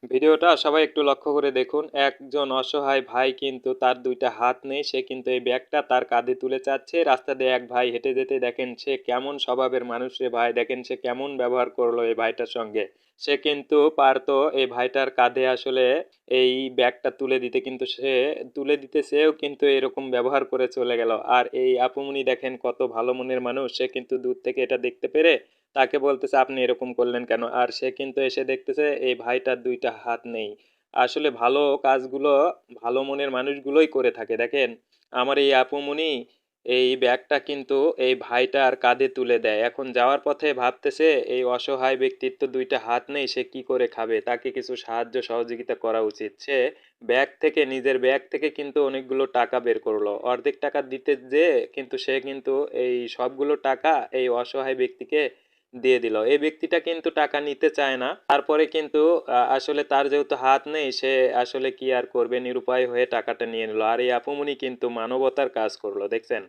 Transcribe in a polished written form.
ভিডিওটা সবাই একটু লক্ষ্য করে দেখুন। একজন অসহায় ভাই কিন্তু তার ২ টা হাত নেই। সে কিন্তু এই ব্যাগটা তার কাঁধে তুলে চাচ্ছে। রাস্তা দিয়ে এক ভাই হেঁটে যেতে দেখেন সে কেমন স্বভাবের মানুষ রে ভাই! দেখেন সে কেমন ব্যবহার করলো এই ভাইটার সঙ্গে। সে কিন্তু পারতো এই ভাইটার কাঁধে আসলে এই ব্যাগটা তুলে দিতে কিন্তু সে তুলে দিতে চেয়েও কিন্তু এরকম ব্যবহার করে চলে গেল। আর এই আপুমনি দেখেন কত ভালো মনের মানুষ। সে কিন্তু দূর থেকে এটা দেখতে পেরে তাকে বলতেছে, "আপনি এরকম করলেন কেন?" আর সে কিন্তু এসে দেখতেছে এই ভাইটার ২ টা হাত নেই। আসলে ভালো কাজগুলো ভালো মনের মানুষগুলোই করে থাকে। দেখেন, আমার এই আপুমনি এই ব্যাগটা কিন্তু এই ভাইটার কাঁধে তুলে দেয়। এখন যাওয়ার পথে ভাবতেছে এই অসহায় ব্যক্তির তো ২ টা হাত নেই, সে কি করে খাবে? তাকে কিছু সাহায্য সহযোগিতা করা উচিত। সে নিজের ব্যাগ থেকে কিন্তু অনেকগুলো টাকা বের করলো। অর্ধেক টাকা দিতে যেয়ে কিন্তু সে কিন্তু এই সবগুলো টাকা এই অসহায় ব্যক্তিকে দিয়ে দিল। এই ব্যক্তিটা কিন্তু টাকা নিতে চায় না। তারপরে কিন্তু আসলে তার যেহেতু হাত নেই সে আসলে কি আর করবে? নিরুপায় হয়ে টাকাটা নিয়ে নিল। আর এই আপুমনি কিন্তু মানবতার কাজ করলো। দেখছেন?